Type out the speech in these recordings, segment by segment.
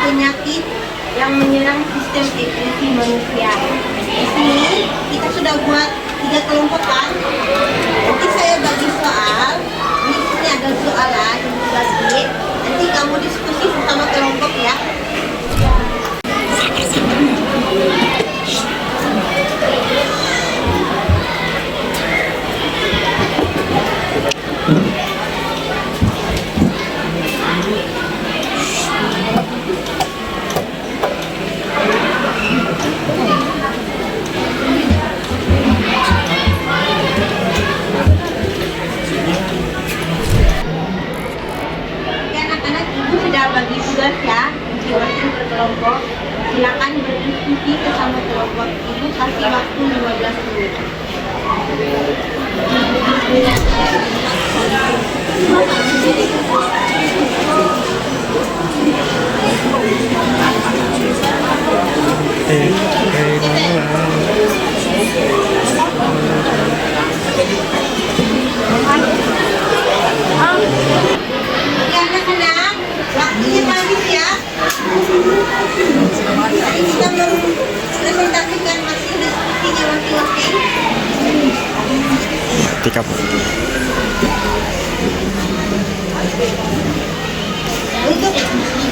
Penyakit yang menyerang sistem ekspresi manusia. Di sini kita sudah buat 3 kelompokan. Nanti saya bagi soal. Di sini ada soalan yang dibagi. Nanti kamu diskusi sama kelompok ya. Bagi tugas ya, masing-masing berkelompok. Silakan berdiskusi bersama kelompok. Ibu kasih waktu 15 menit. Waktunya habis ya. Jadi kita belum presentasikan masih diskusinya masing-masing.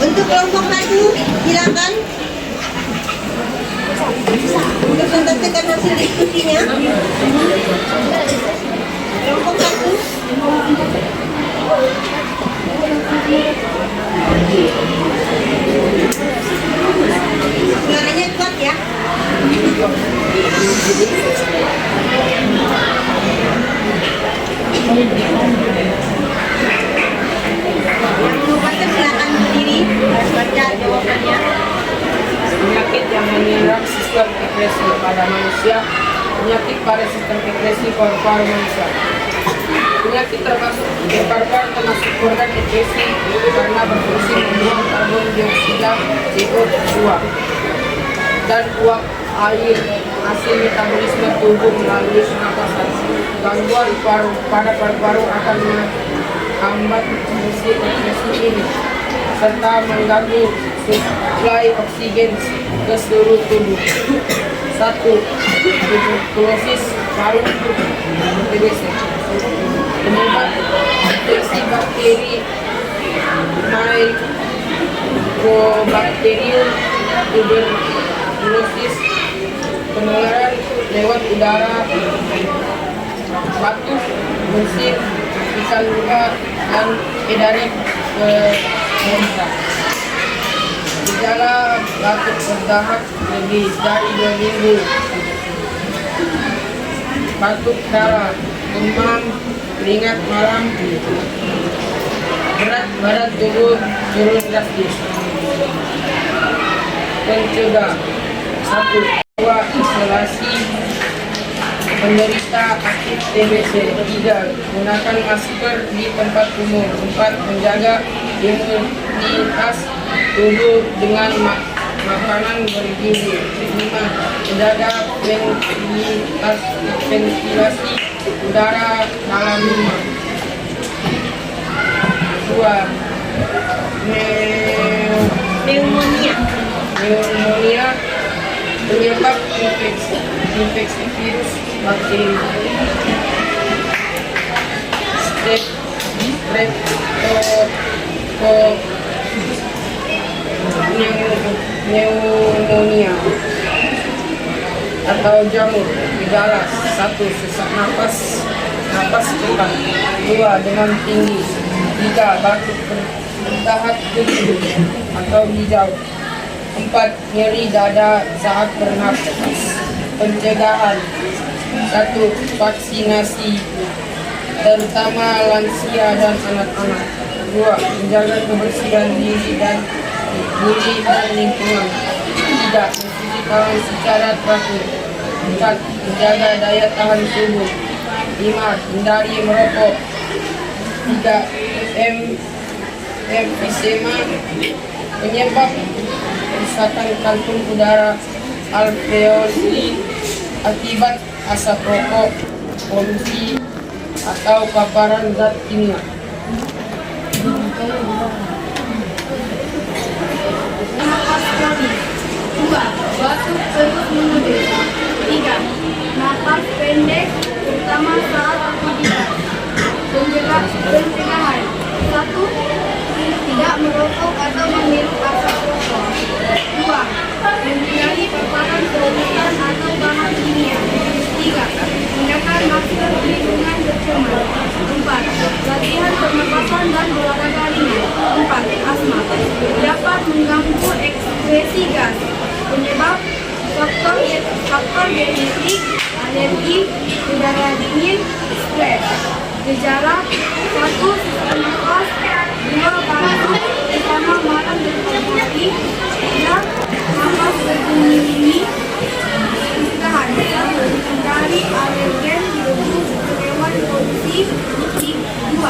Untuk kelompok 1 silakan presentasikan hasil diskusinya. Kelompok 1. Suaranya kuat ya. Yang lupa silakan berdiri baca jawabannya. Penyakit yang menyerang sistem ekspresi pada manusia. Penyakit pada sistem ekspresi paru-paru manusia. Penyakit termasuk paru-paru termasuk organ ekspresi karena berfungsi membuang karbon dioksida CO2 dan uap air hasil metabolisme tubuh melalui pernapasan. Gangguan pada paru-paru akan menghambat fungsi ekspresi ini serta mengganggu suplai oksigen ke seluruh tubuh. 1. Tuberkulosis paru TBC. Penyebab infeksi bakteri Mycobacterium tuberculosis, penularan lewat udara, batuk, bersin, ikan luka, dan endemik ke manusia. Gejala batuk berdahak lebih dari 2 minggu, batuk darah, demam, keringat malam, berat badan tubuh turun drastis. Pencegah. 1. 2. Isolasi penderita aktif TBC. 3. Gunakan masker di tempat umum. 4. Menjaga imunitas tubuh dengan makanan bergizi. 5. Menjaga ventilasi udara dalam rumah. 2. Pneumonia. Pneumonia penyebab infeksi virus bakteri. Pneumonia atau jamur. Gejala. 1. Sesak napas cepat. 2. Demam tinggi. 3. Batuk bertahap tubuh atau hijau. 4. Nyeri dada saat bernafas. Pencegahan. 1. Vaksinasi terutama lansia dan anak-anak. 2. Menjaga kebersihan diri dan lingkungan. 3. Mencuci tangan secara teratur. 4. Menjaga daya tahan tubuh. 5. Hindari merokok. 3. Emfisema penyebab kerusakan kantung udara alveoli akibat asap rokok, polusi, atau paparan zat kimia. Napas kronis. 2. Batuk terus menerus. 3. Napas pendek terutama saat aktivitas. Pencegahan. 1. Tidak merokok atau menghirup asap rokok. 2. Menghindari paparan polutan atau bahan kimia. 3. Gunakan masker di lingkungan bercemar. 4. Latihan pernapasan dan olahraga ringan. 4. Asma dapat mengganggu ekskresi gas. Penyebab faktor genetik, alergi, udara dingin, stres. Gejala. 1. Sesak nafas. 2. Batuk terutama malam dan pagi hari. 3. Nafas berbunyi-bunyi. Pencegahan. 1. Hindari alergen debu, hewan, polusi. 2.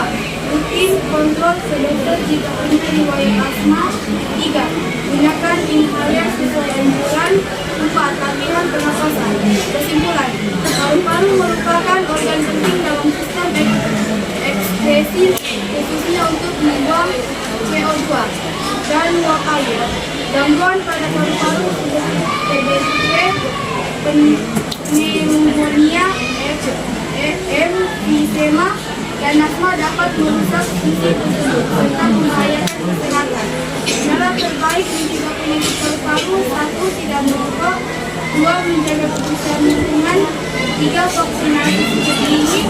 Rutin kontrol ke dokter jika Anda riwayat asma. 3. Gunakan inhaler sesuai anjuran. 4. Latihan pernapasan. Kesimpulan, paru-paru merupakan organ penting dalam sistem ekskresi, khususnya untuk membuang CO2 dan uap air. Gangguan pada paru-paru seperti TBC, pneumonia, emfisema, dan asma dapat merusak fungsi tersebut serta membahayakan kesehatan. Cara terbaik mencegah penyakit paru-paru: 1. Tidak merokok. 2. Menjaga kebersihan lingkungan. 3. Vaksinasi sejak dini.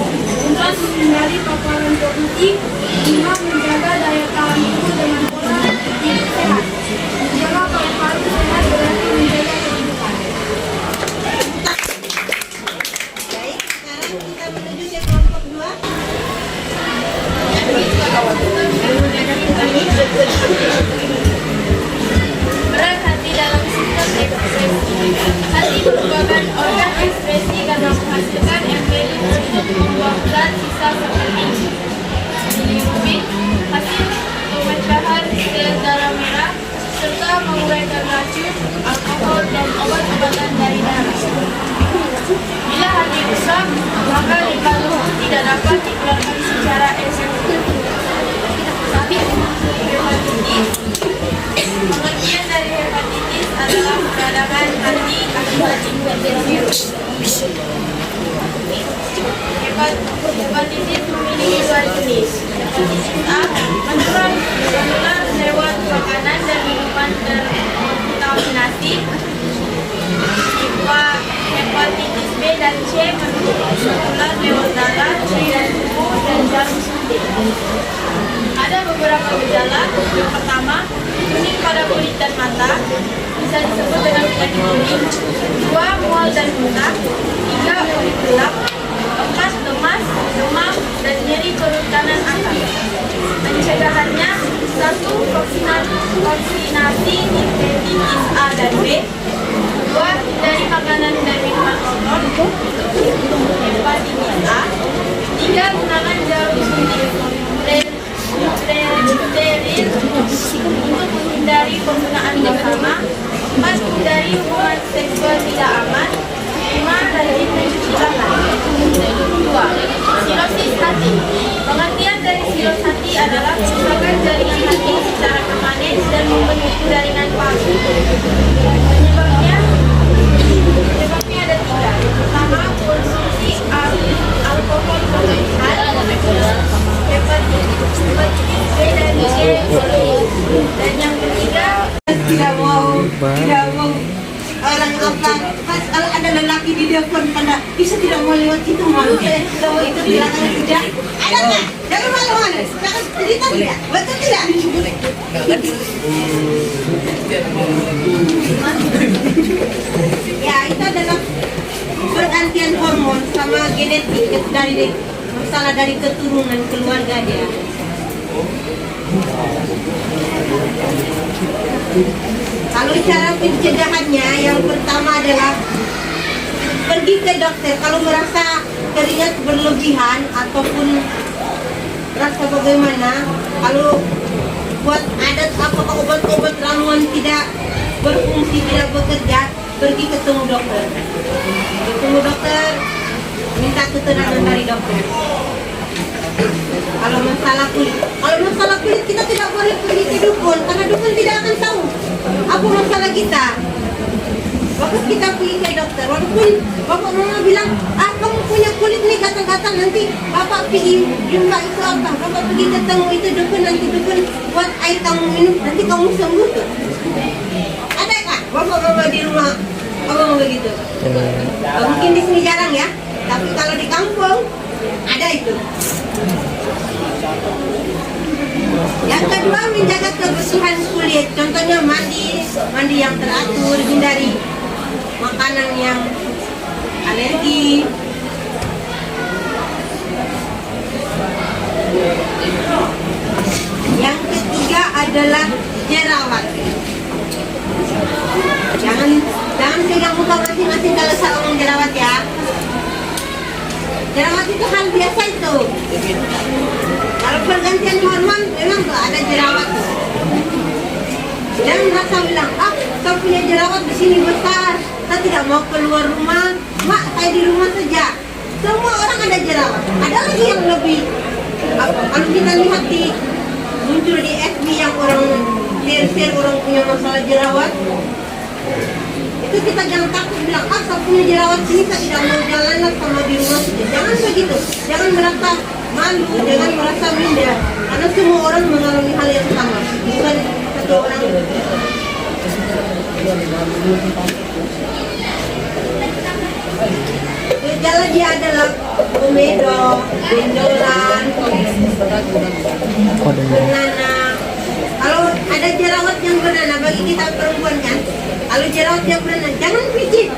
4. Menghindari paparan polusi. 5. Menjaga daya tahan tubuh dengan pola hidup sehat. Menjaga paru-paru sehat berarti menjaga kehidupan. Baik, sekarang kita menuju ke kelompok 2. Peran hati dalam sistem ekspresi. Hati merupakan organ ekspresi karena menghasilkan embeli untuk membuang zat sisa seperti bilirubin, hasil pemecahan sel darah merah, serta menguraikan racun, alkohol, dan obat-obatan dari darah. Bila hati rusak, maka limbah lumpur tidak dapat dikeluarkan secara efektif. Tapi hepatitis, pengertian dari hepatitis adalah peradangan hati akibat infeksi virus. Hepatitis memiliki dua jenis. Hepatitis A menular lewat makanan dan minuman terkontaminasi. Hepatitis B dan C menular lewat darah, cairan tubuh, dan jarum suntik. Ada beberapa gejala. Yang pertama, kuning pada kulit dan mata, bisa disebut dengan penyakit kuning. 2. Mual dan muntah. 3. Kulit gelap. 4. Lemas, demam, dan nyeri perut kanan atas. Pencegahannya, Satu, vaksinasi hepatitis A dan B. Dua, hindari makanan dan minuman kotor. Hepatitis A. Tiga, gunakan jarum suntik steril untuk menghindari penggunaan bersama. Empat, hindari hubungan seksual tidak aman. Lima, rajin mencuci tangan. Dua, sirosis hati. Pengertian dari siros hati adalah kerusakan jaringan hati secara permanen dan membentuk jaringan palsu. Penyebabnya ada tiga. Pertama, konsumsi alkohol berlebihan, hepatitis B dan C, dan yang ketiga tidak mau orang apa pas kalau ada lelaki di depan pada bisa tidak mau lewat itu malu saya tidak mau itu belakang tidak ada nggak jangan malu-malu jangan cerita tidak betul tidak ya itu adalah pergantian hormon sama genetik dari masalah dari keturunan keluarga dia. Kalau cara pencegahannya yang pertama adalah pergi ke dokter kalau merasa keringat berlebihan ataupun rasa bagaimana, kalau buat adat apakah obat-obat ramuan tidak berfungsi, tidak bekerja, pergi ketemu dokter. Ketemu dokter, minta keterangan dari dokter. Kalau masalah kulit kita tidak boleh pergi ke dukun karena dukun tidak akan tahu apa masalah kita. Waktu kita pergi ke dokter, walaupun bapak mama bilang, kamu punya kulit nih gatal-gatal, nanti bapak pergi jumpa itu apa, bapak pergi ketemu itu dukun, nanti dukun buat air kamu minum, nanti kamu sembuh tuh. Ada kak bapak mama di rumah abang begitu? Mungkin di sini jarang ya, tapi kalau di kampung ada itu. Yang kedua, menjaga kebersihan kulit. Contohnya mandi yang teratur, hindari makanan yang alergi. Yang ketiga adalah jerawat. Jangan pegang muka masing-masing kalau saya ngomong jerawat ya. Jerawat itu hal biasa itu. Kalau pergantian hormon memang tuh ada jerawat. Jangan merasa bilang, saya punya jerawat di sini besar, saya tidak mau keluar rumah, mak saya di rumah saja. Semua orang ada jerawat. Ada lagi yang lebih. Kalau kita lihat muncul di FB yang orang share orang punya masalah jerawat, itu kita jangan takut bilang, saya punya jerawat sini, saya tidak mau jalan sama di rumah saja. Jangan begitu. Jangan merasa malu, jangan merasa minder, karena semua orang mengalami hal yang sama, bukan satu orang. Gejala dia adalah komedo, benjolan, bernanah. Kalau ada jerawat yang bernanah, bagi kita perempuan kan, kalau jerawat yang bernanah, jangan pijit.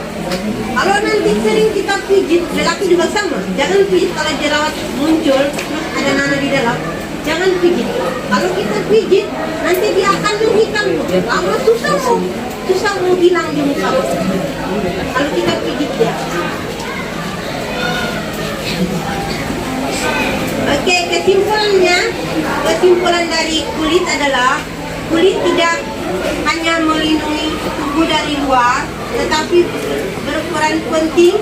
Kalau nanti sering kita pijit, lelaki juga sama. Jangan pijit kalau jerawat muncul, terus ada nanah di dalam. Jangan pijit. Kalau kita pijit, nanti dia akan menghitam. Lama susah mau hilang di muka. Kalau kita pijit dia. Oke, kesimpulan dari kulit adalah kulit tidak hanya melindungi tubuh dari luar, tetapi berperan penting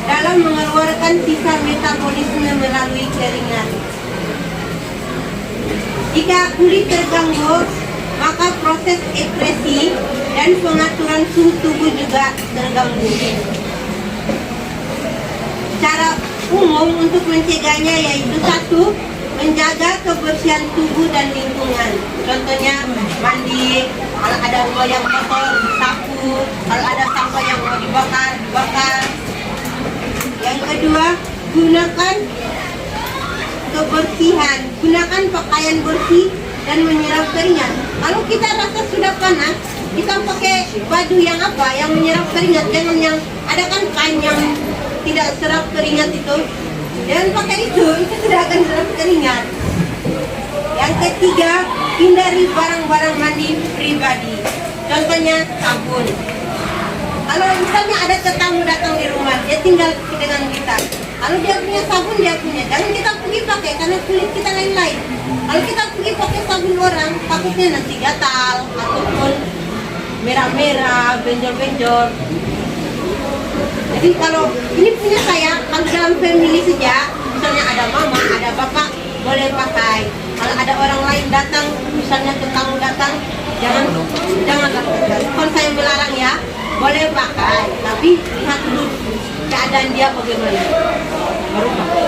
dalam mengeluarkan sisa metabolisme melalui keringat. Jika kulit terganggu, maka proses ekskresi dan pengaturan suhu tubuh juga terganggu. Cara umum untuk mencegahnya yaitu satu, menjaga kebersihan tubuh dan lingkungan. Contohnya mandi, kalau ada rumah yang kotor disapu, kalau ada sampah yang mau dibakar. Yang kedua, gunakan kebersihan, gunakan pakaian bersih dan menyerap keringat. Kalau kita rasa sudah panas, kita pakai baju yang menyerap keringat, jangan yang ada kan kain yang tidak serap keringat itu. Jangan pakai itu tidak akan serap keringat. Yang ketiga, hindari barang-barang mandi pribadi. Contohnya sabun. Kalau misalnya ada tetamu datang di rumah, dia tinggal dengan kita. Kalau dia punya sabun, dia punya. Jangan kita pergi pakai karena kulit kita lain-lain. Kalau kita pergi pakai sabun orang, takutnya nanti gatal ataupun merah-merah, benjol-benjol. Jadi kalau ini punya saya, kalau dalam family saja, misalnya ada mama, ada bapak, boleh pakai. Kalau ada orang lain datang, misalnya tetamu datang, jangan lakukan. Kalau saya melarang ya, boleh pakai, tapi lihat dulu keadaan dia bagaimana. Baru pakai.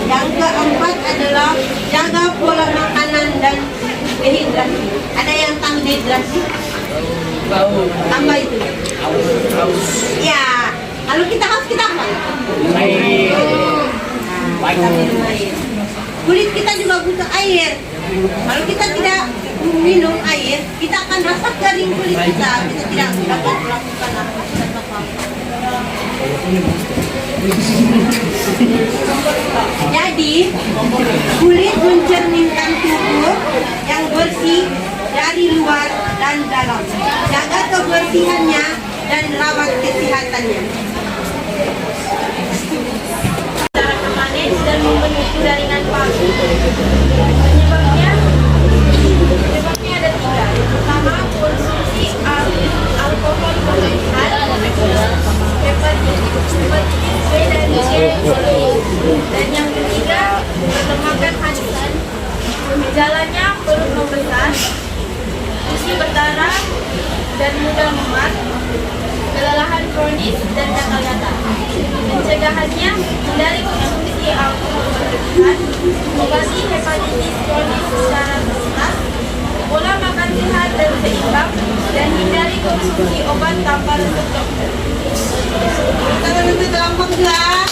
Yang keempat adalah jaga pola makanan dan dehidrasi. Ada yang tahu dehidrasi? Bau. Tambah itu. Ya, kalau kita haus kita apa? Air. Kita minum air. Kulit kita juga butuh air. Kalau kita tidak minum air, kita akan rasa kering kulit kita. Kita tidak dapat melakukan apa-apa. Jadi, kulit mencerminkan tubuh yang bersih dari luar dan dalam. Jaga kebersihannya dan rawat kesehatannya. Cara memanen dan membentuk jaringan paru. Penyebabnya ada 3. Pertama, konsumsi alkohol berlebihan, hepatitis B dan C, dan yang ketiga, berlemakan harian. Gejalanya perut membesar, gusi berdarah dan mudah mumat, kelelahan kronis dan gatal-gatal. Pencegahannya, hindari konsumsi alkohol berlebihan, obati hepatitis kronis secara tuntas, pola makan sehat dan seimbang, dan hindari konsumsi obat tanpa resep dokter. Tangan untuk gampang enggak?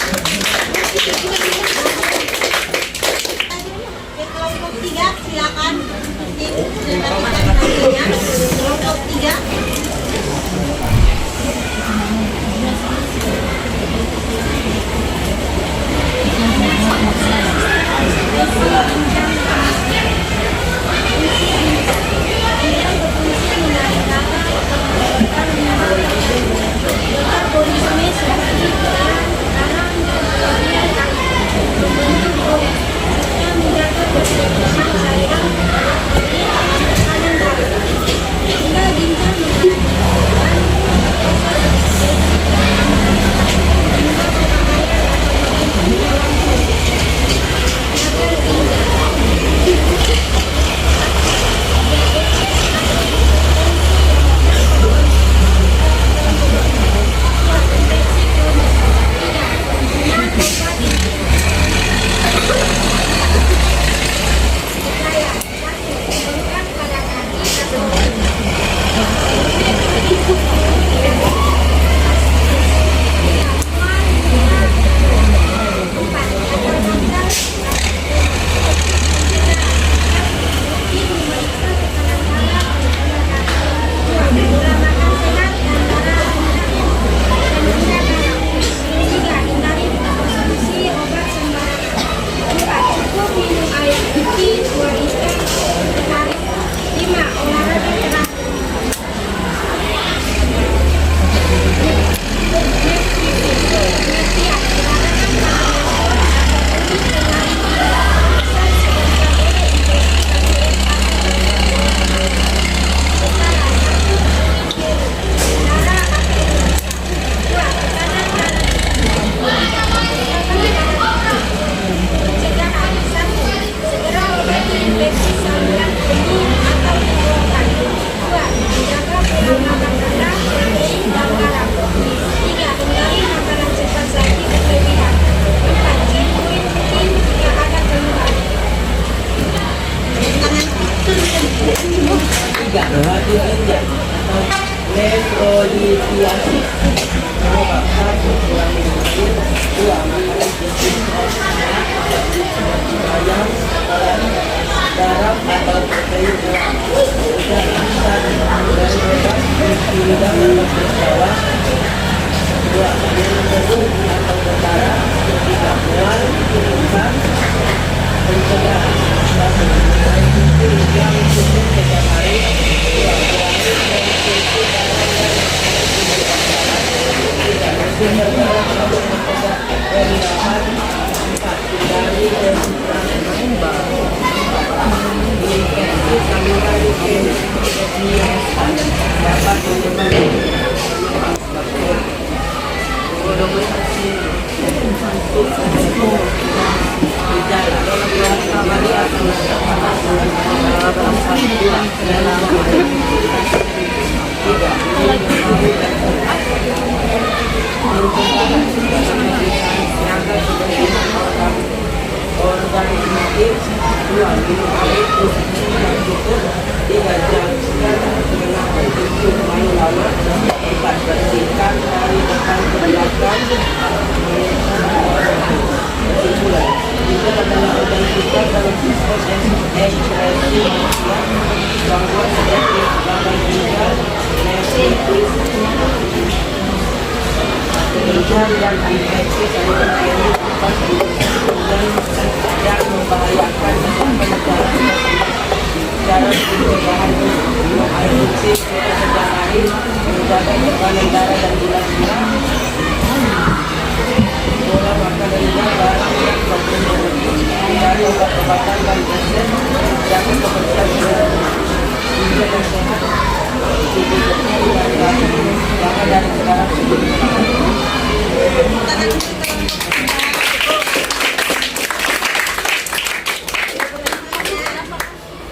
Kelompok 3 silakan. Kelompok 3.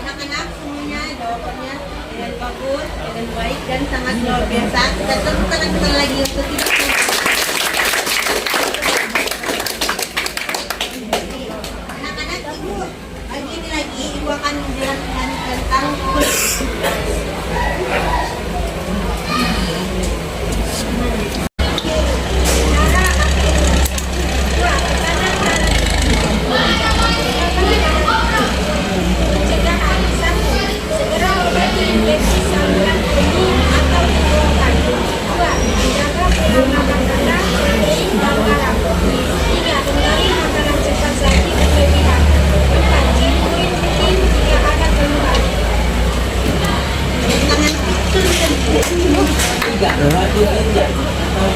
Anak-anak semuanya jawabannya dengan bagus, dengan baik dan sangat luar biasa. Kita tepuk tangan sekali lagi untuk kita. Anak-anak, ibu lagi ini lagi ibu akan menjelaskan tentang segera obati infeksi saluran kemih atau tenggorokan. 2. Jaga pola makan anda, protein dan garam. 3. Hindari makanan cepat saji berlebihan. 4. Cek urin rutin jika ada keluhan. tangan Tiga, batu ginjal atau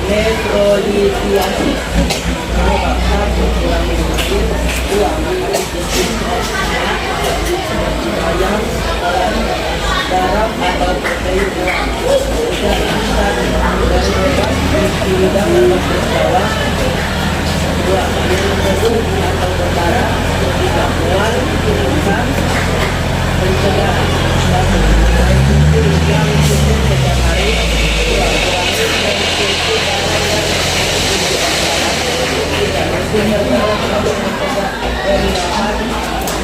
nephrolithiasis. Satu, kurang minum air. 2, makanan tinggi ayam, garam atau protein kurang. 3, instan dari bebas di bidang atau perut bawah. 2, minum tebu atau berdarah. 3, mual, pingsan, pencegahan. 1, air putih yang cukup setiap hari. 2, kurangi konsumsi garam dan konsumsi makanan. 3, bersihkan garam untuk mencegah pemilihan.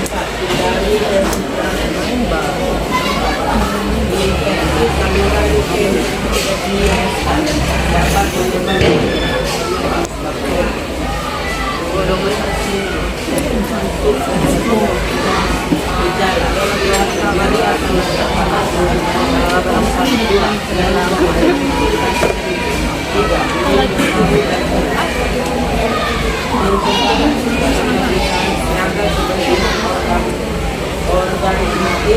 4, hindari resiko mengembang. Infeksi saluran leukemia seperti instan dapat menyebabkan bakteri. Gejala kembali atau panas dalam 2 organisasi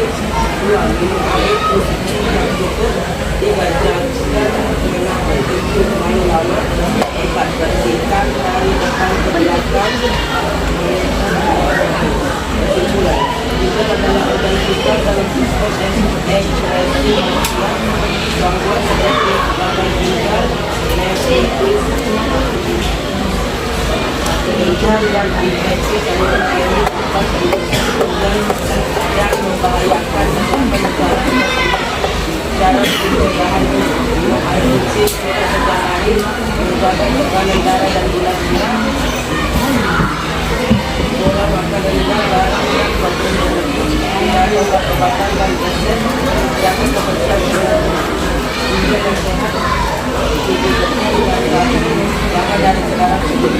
2 minum air putih yang cukup 3 jam sekarang mengenakan tisu main lama 4 bersihkan dari depan ke belakang kesimpulan itu adalah organ vital dalam sistem ekspresi manusia gangguan seperti gagal ginjal, nefritis, ginjal dan infeksi saluran kemih yang membahayakan kesehatan negara. Cara pencegahan minum air bersih setiap hari, menjaga tekanan darah dan gula darah, pola makan rendah, garam yang berlebihan, hindari obat-obatan dan resep, jaga kebersihan ginjal yang sehat, jangan dari sekarang sebelum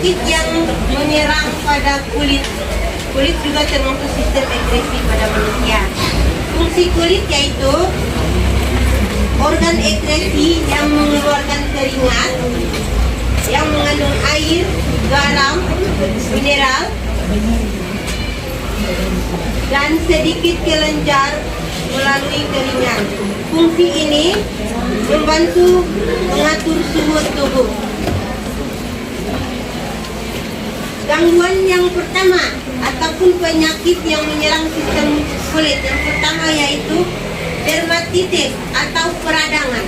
penyakit yang menyerang pada kulit. Kulit juga termasuk sistem ekskresi pada manusia. Fungsi kulit yaitu organ ekskresi yang mengeluarkan keringat yang mengandung air, garam, mineral, dan sedikit kelenjar melalui keringat. Fungsi ini membantu mengatur suhu tubuh. Gangguan yang pertama ataupun penyakit yang menyerang sistem kulit yang pertama yaitu dermatitis atau peradangan.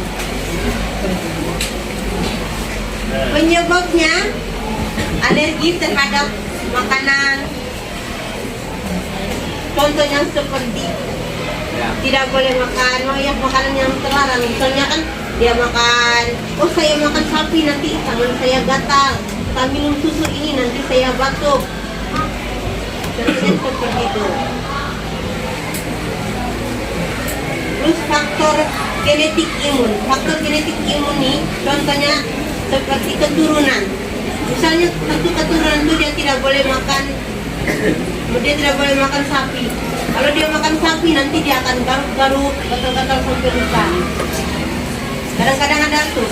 Penyebabnya alergi terhadap makanan. Contohnya seperti tidak boleh makan makanan yang terlarang. Misalnya kan dia makan, oh saya makan sapi nanti tangan saya gatal. Saya minum susu ini nanti saya batuk. Contohnya seperti itu. Terus faktor genetik imun. Faktor genetik imun ini contohnya seperti keturunan. Misalnya satu keturunan itu dia tidak boleh makan sapi. Kalau dia makan sapi nanti dia akan garuk-garuk, gatal-gatal sampai luka. Kadang-kadang ada tuh.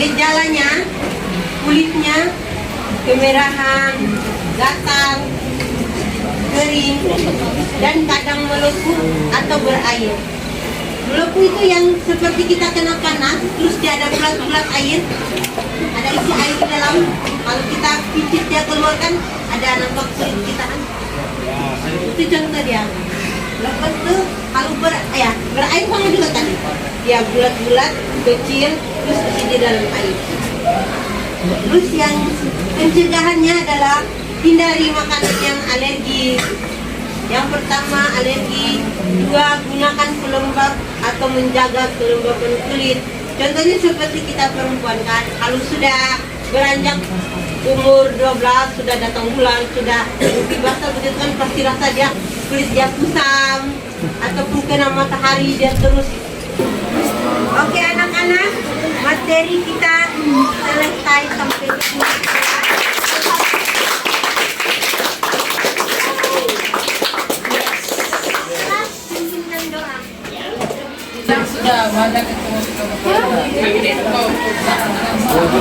Gejalanya kulitnya kemerahan, gatal, kering, dan kadang melepuh atau berair. Melepuh itu yang seperti kita kena panas, terus dia ada bulat-bulat air, ada isi air di dalam. Kalau kita pijit dia keluarkan, ada nampak kulit kita kan. Itu contoh dia. Lepas itu kalau berair sama juga tadi. Dia bulat-bulat, kecil, terus isi di dalam air. Terus yang pencegahannya adalah hindari makanan yang alergi. Yang pertama alergi, dua gunakan pelembab atau menjaga kelembapan kulit. Contohnya seperti kita perempuan kan, kalau sudah beranjak umur 12, sudah datang bulan, sudah lebih basah begitu kan pasti rasa dia kulit dia kusam ataupun kena matahari dia terus. Oke anak-anak, materi kita selesai sampai di sini. Yang sudah banyak ketemu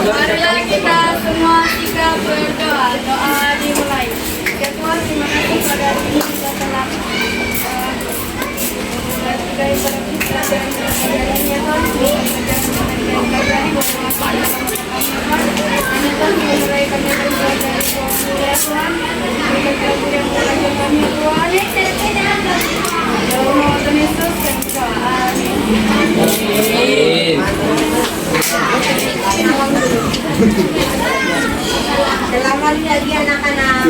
Marilah kita semua sikap berdoa. Doa dimulai. Ya Tuhan, terima kasih pada hari ini kita telah menghargai pada kita dan pelajarannya Tuhan. Menghargai bermanfaat sama kami Tuhan. Hanya Tuhan mengurai kami dari ya Tuhan. Berikan kami yang belajar kami Tuhan. Dalam nama Tuhan Yesus kami doa. Selamat pagi anak-anak.